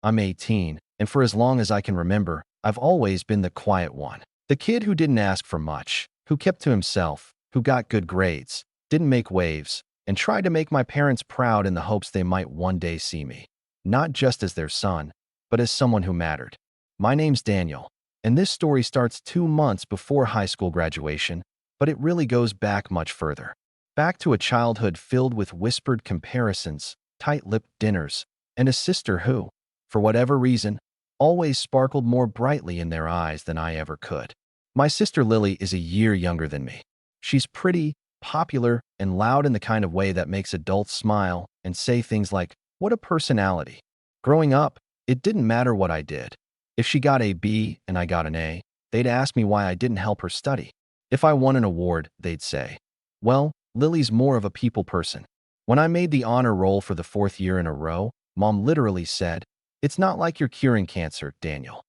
I'm 18, and for as long as I can remember, I've always been the quiet one. The kid who didn't ask for much, who kept to himself, who got good grades, didn't make waves, and tried to make my parents proud in the hopes they might one day see me. Not just as their son, but as someone who mattered. My name's Daniel, and this story starts 2 months before high school graduation, but it really goes back much further. Back to a childhood filled with whispered comparisons, tight-lipped dinners, and a sister who, for whatever reason, always sparkled more brightly in their eyes than I ever could. My sister Lily is a year younger than me. She's pretty, popular, and loud in the kind of way that makes adults smile and say things like, "What a personality." Growing up, it didn't matter what I did. If she got a B and I got an A, they'd ask me why I didn't help her study. If I won an award, they'd say, "Well, Lily's more of a people person." When I made the honor roll for the 4th year in a row, Mom literally said, "It's not like you're curing cancer, Daniel."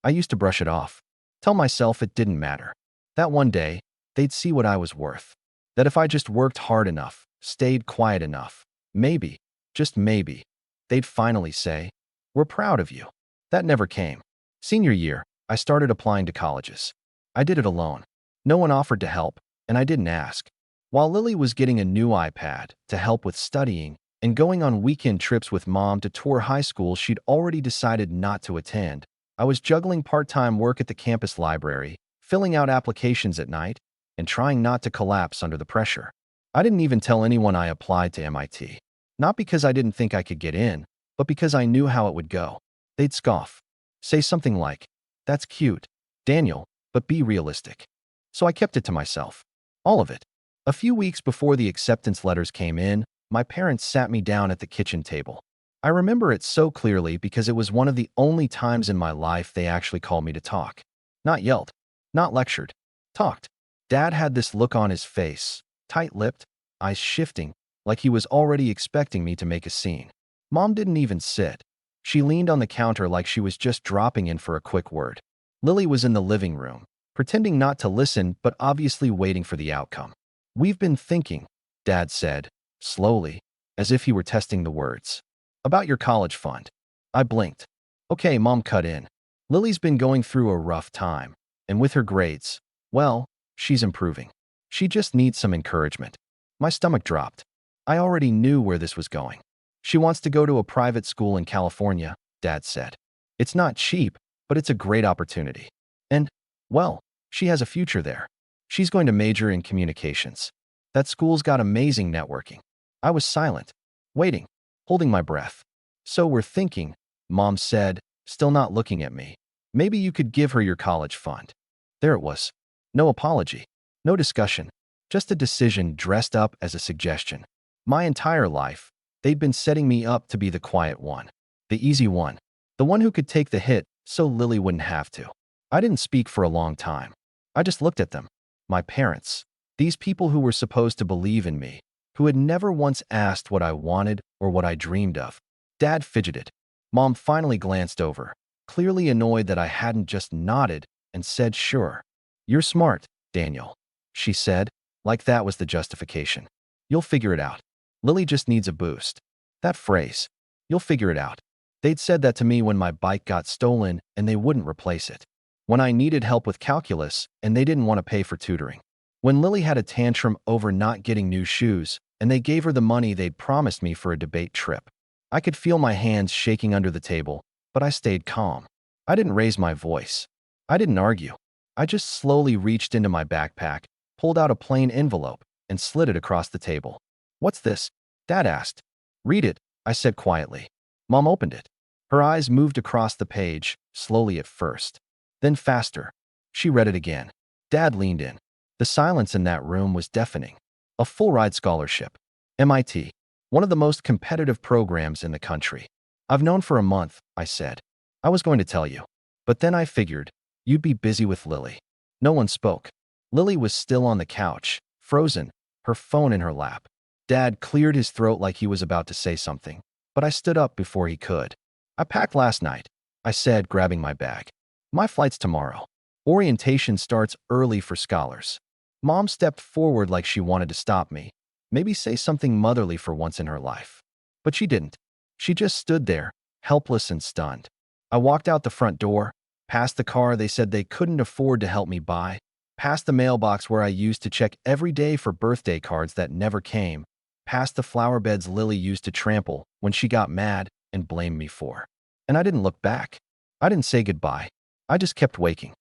I used to brush it off, tell myself it didn't matter. That one day, they'd see what I was worth. That if I just worked hard enough, stayed quiet enough, maybe, just maybe, they'd finally say, "We're proud of you." That never came. Senior year, I started applying to colleges. I did it alone. No one offered to help, and I didn't ask. While Lily was getting a new iPad to help with studying and going on weekend trips with Mom to tour high schools she'd already decided not to attend, I was juggling part-time work at the campus library, filling out applications at night, and trying not to collapse under the pressure. I didn't even tell anyone I applied to MIT. Not because I didn't think I could get in, but because I knew how it would go. They'd scoff. Say something like, "That's cute, Daniel, but be realistic." So I kept it to myself. All of it. A few weeks before the acceptance letters came in, my parents sat me down at the kitchen table. I remember it so clearly because it was one of the only times in my life they actually called me to talk. Not yelled, not lectured, talked. Dad had this look on his face, tight-lipped, eyes shifting, like he was already expecting me to make a scene. Mom didn't even sit. She leaned on the counter like she was just dropping in for a quick word. Lily was in the living room, pretending not to listen but obviously waiting for the outcome. "We've been thinking," Dad said, slowly, as if he were testing the words, "about your college fund." I blinked. "Okay," Mom cut in. "Lily's been going through a rough time, and with her grades, well, she's improving. She just needs some encouragement." My stomach dropped. I already knew where this was going. "She wants to go to a private school in California," Dad said. "It's not cheap, but it's a great opportunity. And, well, she has a future there. She's going to major in communications. That school's got amazing networking." I was silent, waiting, holding my breath. "So we're thinking," Mom said, still not looking at me, "maybe you could give her your college fund." There it was. No apology, no discussion, just a decision dressed up as a suggestion. My entire life, they'd been setting me up to be the quiet one, the easy one, the one who could take the hit so Lily wouldn't have to. I didn't speak for a long time. I just looked at them. My parents. These people who were supposed to believe in me, who had never once asked what I wanted or what I dreamed of. Dad fidgeted. Mom finally glanced over, clearly annoyed that I hadn't just nodded and said, "Sure. You're smart, Daniel," she said, like that was the justification. "You'll figure it out. Lily just needs a boost." That phrase, "you'll figure it out." They'd said that to me when my bike got stolen and they wouldn't replace it. When I needed help with calculus and they didn't want to pay for tutoring. When Lily had a tantrum over not getting new shoes and they gave her the money they'd promised me for a debate trip. I could feel my hands shaking under the table, but I stayed calm. I didn't raise my voice. I didn't argue. I just slowly reached into my backpack, pulled out a plain envelope, and slid it across the table. "What's this?" Dad asked. "Read it," I said quietly. Mom opened it. Her eyes moved across the page, slowly at first. Then faster. She read it again. Dad leaned in. The silence in that room was deafening. A full-ride scholarship. MIT. One of the most competitive programs in the country. "I've known for a month," I said. "I was going to tell you. But then I figured, you'd be busy with Lily." No one spoke. Lily was still on the couch, frozen, her phone in her lap. Dad cleared his throat like he was about to say something, but I stood up before he could. "I packed last night," I said, grabbing my bag. "My flight's tomorrow. Orientation starts early for scholars." Mom stepped forward like she wanted to stop me, maybe say something motherly for once in her life. But she didn't. She just stood there, helpless and stunned. I walked out the front door, past the car they said they couldn't afford to help me buy, past the mailbox where I used to check every day for birthday cards that never came, past the flower beds Lily used to trample when she got mad and blamed me for. And I didn't look back. I didn't say goodbye. I just kept waking.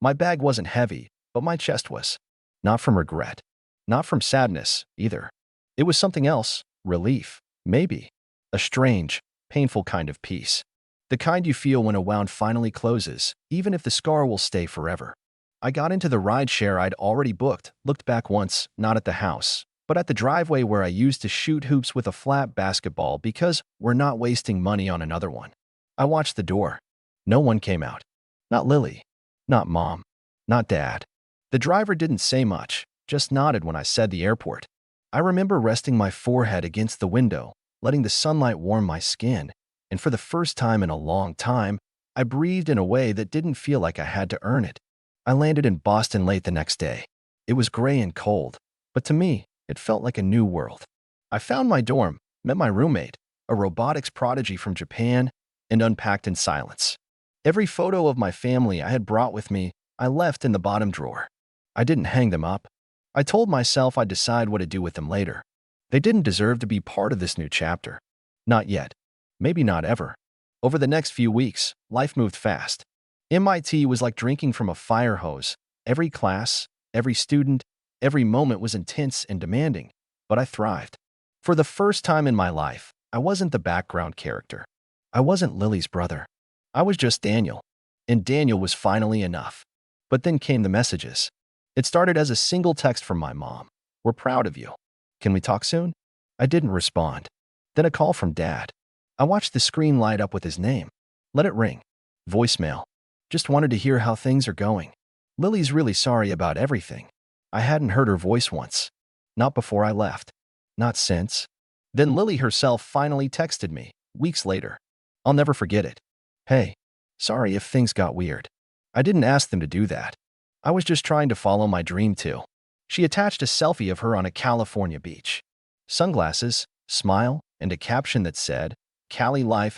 My bag wasn't heavy, but my chest was. Not from regret. Not from sadness, either. It was something else. Relief. Maybe. A strange, painful kind of peace. The kind you feel when a wound finally closes, even if the scar will stay forever. I got into the rideshare I'd already booked, looked back once, not at the house, but at the driveway where I used to shoot hoops with a flat basketball because we're not wasting money on another one. I watched the door. No one came out. Not Lily. Not Mom. Not Dad. The driver didn't say much, just nodded when I said the airport. I remember resting my forehead against the window, letting the sunlight warm my skin, and for the first time in a long time, I breathed in a way that didn't feel like I had to earn it. I landed in Boston late the next day. It was gray and cold, but to me, it felt like a new world. I found my dorm, met my roommate, a robotics prodigy from Japan, and unpacked in silence. Every photo of my family I had brought with me, I left in the bottom drawer. I didn't hang them up. I told myself I'd decide what to do with them later. They didn't deserve to be part of this new chapter. Not yet. Maybe not ever. Over the next few weeks, life moved fast. MIT was like drinking from a fire hose. Every class, every student, every moment was intense and demanding, but I thrived. For the first time in my life, I wasn't the background character. I wasn't Lily's brother. I was just Daniel. And Daniel was finally enough. But then came the messages. It started as a single text from my mom. "We're proud of you. Can we talk soon?" I didn't respond. Then a call from Dad. I watched the screen light up with his name. Let it ring. Voicemail. "Just wanted to hear how things are going. Lily's really sorry about everything." I hadn't heard her voice once. Not before I left. Not since. Then Lily herself finally texted me, weeks later. I'll never forget it. "Hey, sorry if things got weird. I didn't ask them to do that. I was just trying to follow my dream too." She attached a selfie of her on a California beach. Sunglasses, smile, and a caption that said, "Cali Life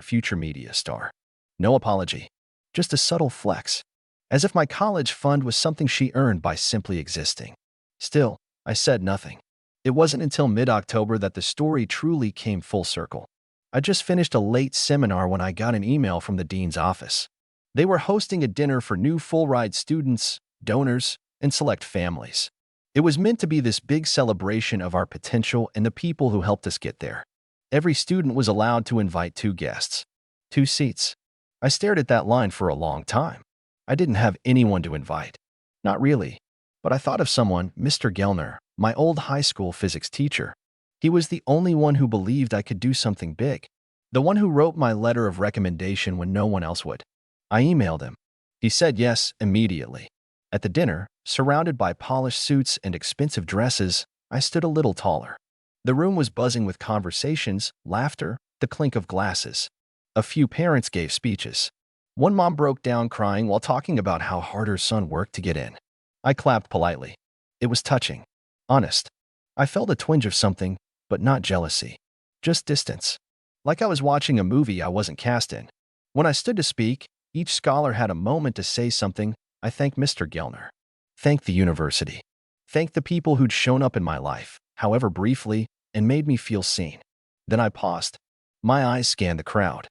#future media star." No apology. Just a subtle flex. As if my college fund was something she earned by simply existing. Still, I said nothing. It wasn't until mid-October that the story truly came full circle. I just finished a late seminar when I got an email from the dean's office. They were hosting a dinner for new full-ride students, donors, and select families. It was meant to be this big celebration of our potential and the people who helped us get there. Every student was allowed to invite 2 guests. 2 seats. I stared at that line for a long time. I didn't have anyone to invite. Not really. But I thought of someone, Mr. Gellner, my old high school physics teacher. He was the only one who believed I could do something big. The one who wrote my letter of recommendation when no one else would. I emailed him. He said yes immediately. At the dinner, surrounded by polished suits and expensive dresses, I stood a little taller. The room was buzzing with conversations, laughter, the clink of glasses. A few parents gave speeches. One mom broke down crying while talking about how hard her son worked to get in. I clapped politely. It was touching. Honest. I felt a twinge of something, but not jealousy. Just distance. Like I was watching a movie I wasn't cast in. When I stood to speak, each scholar had a moment to say something. I thanked Mr. Gellner. Thanked the university. Thanked the people who'd shown up in my life, however briefly, and made me feel seen. Then I paused. My eyes scanned the crowd.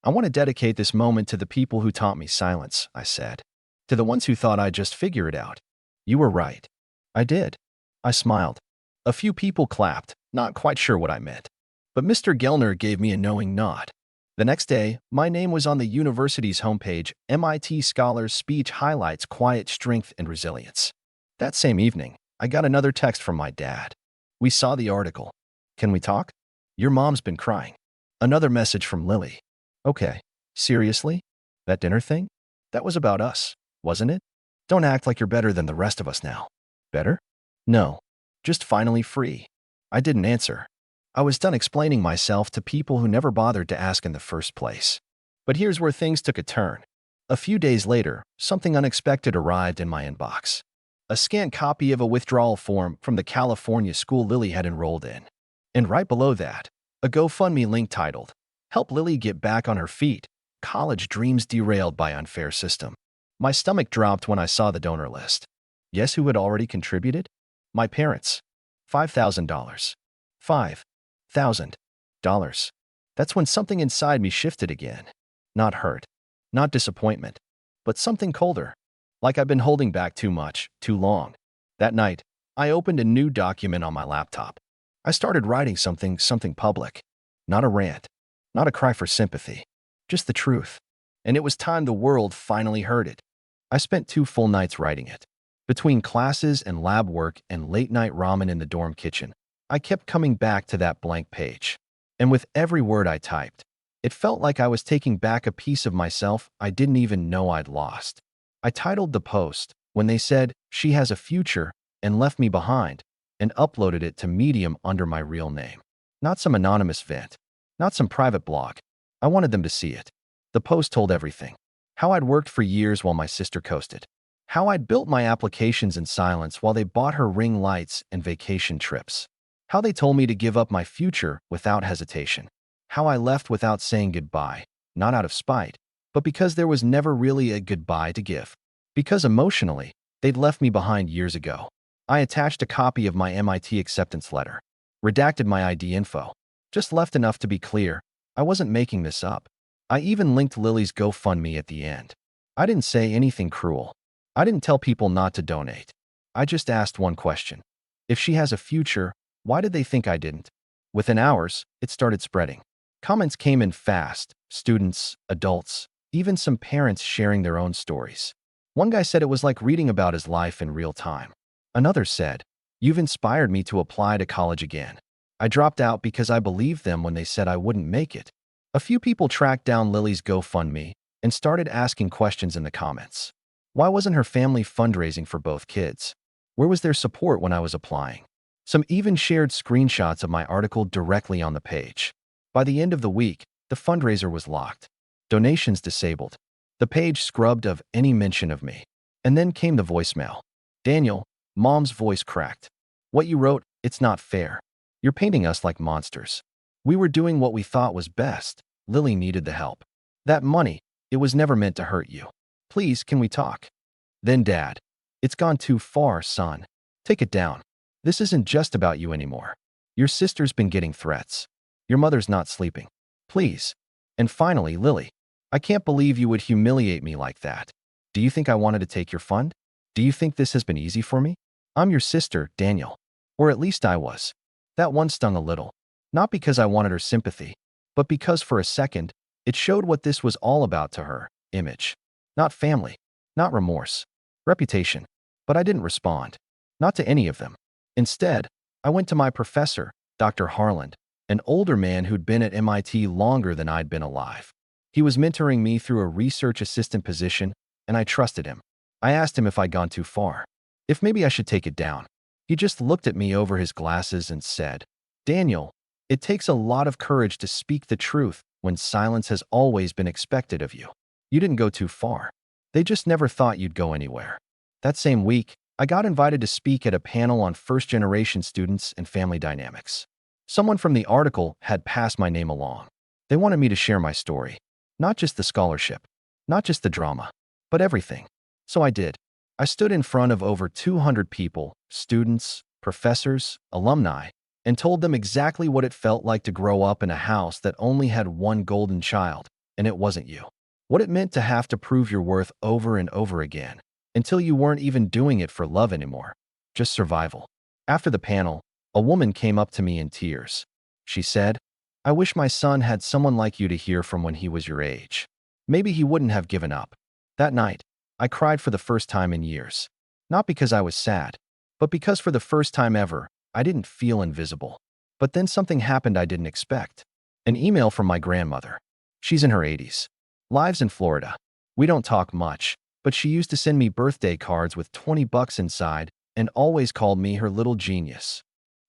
"I want to dedicate this moment to the people who taught me silence," I said. "To the ones who thought I'd just figure it out. You were right." I did. I smiled. A few people clapped, not quite sure what I meant. But Mr. Gellner gave me a knowing nod. The next day, my name was on the university's homepage. MIT Scholars Speech Highlights Quiet Strength and Resilience. That same evening, I got another text from my dad. "We saw the article. Can we talk? Your mom's been crying." Another message from Lily. "Okay, seriously? That dinner thing? That was about us, wasn't it? Don't act like you're better than the rest of us now." Better? No. Just finally free. I didn't answer. I was done explaining myself to people who never bothered to ask in the first place. But here's where things took a turn. A few days later, something unexpected arrived in my inbox. A scanned copy of a withdrawal form from the California school Lily had enrolled in. And right below that, a GoFundMe link titled, Help Lily get back on her feet. College dreams derailed by unfair system. My stomach dropped when I saw the donor list. Guess who had already contributed? My parents. $5,000. $5,000. That's when something inside me shifted again. Not hurt, not disappointment, but something colder. Like I've been holding back too much, too long. That night, I opened a new document on my laptop. I started writing something public. Not a rant, not a cry for sympathy, just the truth. And it was time the world finally heard it. I spent 2 full nights writing it. Between classes and lab work and late-night ramen in the dorm kitchen, I kept coming back to that blank page. And with every word I typed, it felt like I was taking back a piece of myself I didn't even know I'd lost. I titled the post, "When They Said She Has a Future and Left Me Behind," and uploaded it to Medium under my real name. Not some anonymous vent, not some private blog. I wanted them to see it. The post told everything. How I'd worked for years while my sister coasted. How I'd built my applications in silence while they bought her ring lights and vacation trips. How they told me to give up my future without hesitation. How I left without saying goodbye, not out of spite, but because there was never really a goodbye to give. Because emotionally, they'd left me behind years ago. I attached a copy of my MIT acceptance letter. Redacted my ID info. Just left enough to be clear. I wasn't making this up. I even linked Lily's GoFundMe at the end. I didn't say anything cruel. I didn't tell people not to donate. I just asked one question. If she has a future, why did they think I didn't? Within hours, it started spreading. Comments came in fast. Students, adults, even some parents sharing their own stories. One guy said it was like reading about his life in real time. Another said, "You've inspired me to apply to college again. I dropped out because I believed them when they said I wouldn't make it." A few people tracked down Lily's GoFundMe and started asking questions in the comments. Why wasn't her family fundraising for both kids? Where was their support when I was applying? Some even shared screenshots of my article directly on the page. By the end of the week, the fundraiser was locked. Donations disabled. The page scrubbed of any mention of me. And then came the voicemail. "Daniel," Mom's voice cracked. "What you wrote, it's not fair. You're painting us like monsters. We were doing what we thought was best. Lily needed the help. That money, it was never meant to hurt you. Please, can we talk?" Then Dad, "It's gone too far, son. Take it down. This isn't just about you anymore. Your sister's been getting threats. Your mother's not sleeping. Please." And finally, Lily, "I can't believe you would humiliate me like that. Do you think I wanted to take your fund? Do you think this has been easy for me? I'm your sister, Daniel. Or at least I was." That one stung a little. Not because I wanted her sympathy, but because for a second, it showed what this was all about to her. Image. Not family. Not remorse. Reputation. But I didn't respond. Not to any of them. Instead, I went to my professor, Dr. Harland, an older man who'd been at MIT longer than I'd been alive. He was mentoring me through a research assistant position, and I trusted him. I asked him if I'd gone too far. If maybe I should take it down. He just looked at me over his glasses and said, "Daniel, it takes a lot of courage to speak the truth when silence has always been expected of you. You didn't go too far. They just never thought you'd go anywhere." That same week, I got invited to speak at a panel on first-generation students and family dynamics. Someone from the article had passed my name along. They wanted me to share my story. Not just the scholarship, not just the drama, but everything. So I did. I stood in front of over 200 people, students, professors, alumni, and told them exactly what it felt like to grow up in a house that only had one golden child, and it wasn't you. What it meant to have to prove your worth over and over again, until you weren't even doing it for love anymore, just survival. After the panel, a woman came up to me in tears. She said, "I wish my son had someone like you to hear from when he was your age. Maybe he wouldn't have given up." That night, I cried for the first time in years. Not because I was sad, but because for the first time ever, I didn't feel invisible. But then something happened I didn't expect. An email from my grandmother. She's in her 80s. Lives in Florida. We don't talk much, but she used to send me birthday cards with $20 inside and always called me her little genius.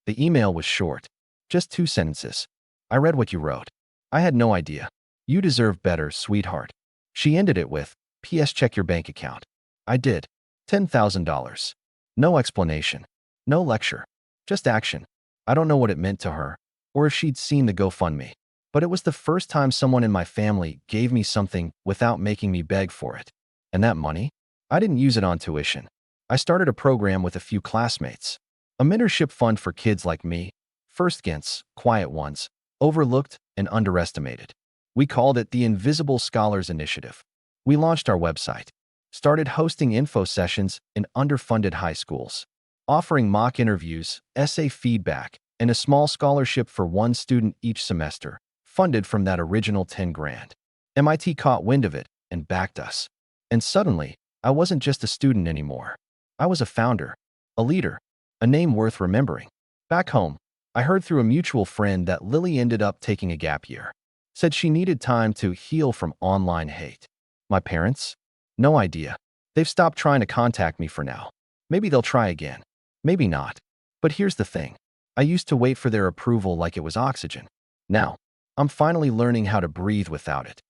The email was short. Just 2 sentences. "I read what you wrote. I had no idea. You deserve better, sweetheart." She ended it with, "P.S. Check your bank account." I did. $10,000. No explanation. No lecture. Just action. I don't know what it meant to her, or if she'd seen the GoFundMe. But it was the first time someone in my family gave me something without making me beg for it. And that money? I didn't use it on tuition. I started a program with a few classmates. A mentorship fund for kids like me, firstgens, quiet ones, overlooked and underestimated. We called it the Invisible Scholars Initiative. We launched our website, started hosting info sessions in underfunded high schools, offering mock interviews, essay feedback, and a small scholarship for one student each semester, funded from that original 10 grand. MIT caught wind of it and backed us. And suddenly, I wasn't just a student anymore. I was a founder, a leader, a name worth remembering. Back home, I heard through a mutual friend that Lily ended up taking a gap year. Said she needed time to heal from online hate. My parents? No idea. They've stopped trying to contact me for now. Maybe they'll try again. Maybe not. But here's the thing. I used to wait for their approval like it was oxygen. Now, I'm finally learning how to breathe without it.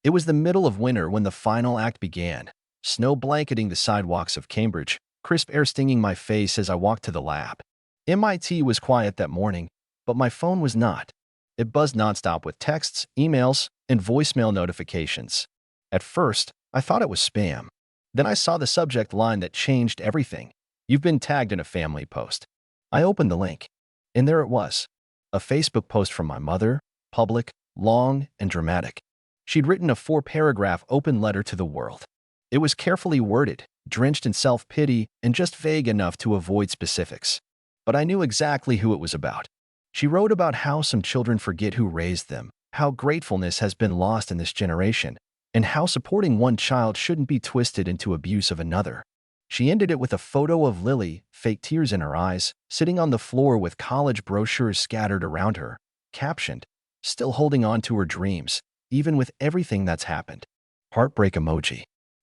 It was the middle of winter when the final act began, snow blanketing the sidewalks of Cambridge, crisp air stinging my face as I walked to the lab. MIT was quiet that morning, but my phone was not. It buzzed nonstop with texts, emails, and voicemail notifications. At first, I thought it was spam. Then I saw the subject line that changed everything. You've been tagged in a family post. I opened the link, and there it was. A Facebook post from my mother, public, long, and dramatic. She'd written a 4-paragraph open letter to the world. It was carefully worded, drenched in self-pity, and just vague enough to avoid specifics. But I knew exactly who it was about. She wrote about how some children forget who raised them, how gratefulness has been lost in this generation, and how supporting one child shouldn't be twisted into abuse of another. She ended it with a photo of Lily, fake tears in her eyes, sitting on the floor with college brochures scattered around her, captioned, "Still holding on to her dreams, even with everything that's happened." Heartbreak emoji.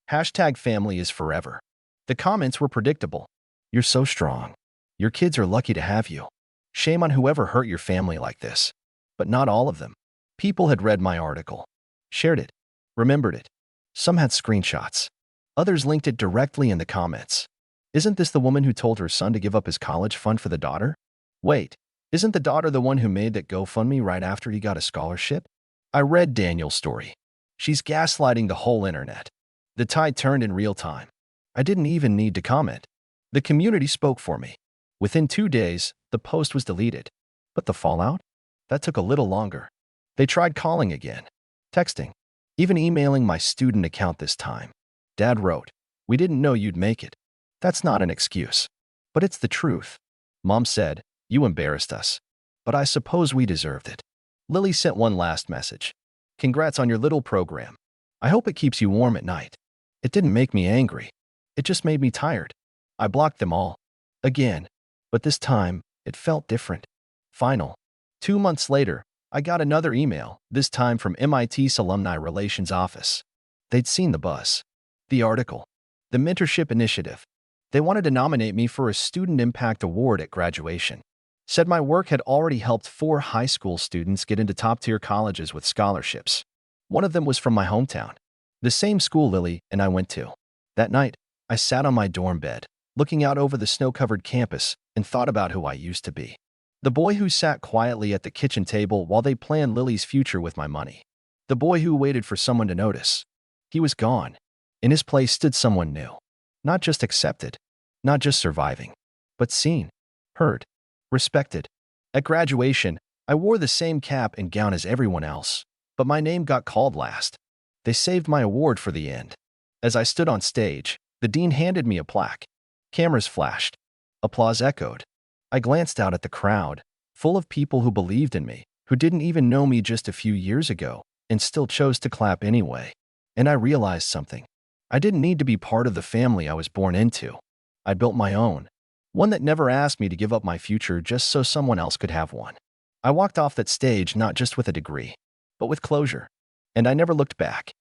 Hashtag family is forever. The comments were predictable. You're so strong. Your kids are lucky to have you. Shame on whoever hurt your family like this. But not all of them. People had read my article, shared it, remembered it. Some had screenshots. Others linked it directly in the comments. Isn't this the woman who told her son to give up his college fund for the daughter? Wait, isn't the daughter the one who made that GoFundMe right after he got a scholarship? I read Daniel's story. She's gaslighting the whole internet. The tide turned in real time. I didn't even need to comment. The community spoke for me. Within 2 days, the post was deleted. But the fallout? That took a little longer. They tried calling again, texting, even emailing my student account this time. Dad wrote, "We didn't know you'd make it." That's not an excuse. But it's the truth. Mom said, "You embarrassed us. But I suppose we deserved it." Lily sent one last message. "Congrats on your little program. I hope it keeps you warm at night." It didn't make me angry. It just made me tired. I blocked them all. Again. But this time, it felt different. Final. 2 months later, I got another email, this time from MIT's Alumni Relations Office. They'd seen the buzz. The article. The mentorship initiative. They wanted to nominate me for a Student Impact Award at graduation. Said my work had already helped 4 high school students get into top-tier colleges with scholarships. One of them was from my hometown. The same school Lily and I went to. That night, I sat on my dorm bed, looking out over the snow-covered campus, and thought about who I used to be. The boy who sat quietly at the kitchen table while they planned Lily's future with my money. The boy who waited for someone to notice. He was gone. In his place stood someone new. Not just accepted, not just surviving, but seen, heard, respected. At graduation, I wore the same cap and gown as everyone else, but my name got called last. They saved my award for the end. As I stood on stage, the dean handed me a plaque. Cameras flashed. Applause echoed. I glanced out at the crowd, full of people who believed in me, who didn't even know me just a few years ago, and still chose to clap anyway. And I realized something. I didn't need to be part of the family I was born into. I built my own. One that never asked me to give up my future just so someone else could have one. I walked off that stage not just with a degree, but with closure. And I never looked back.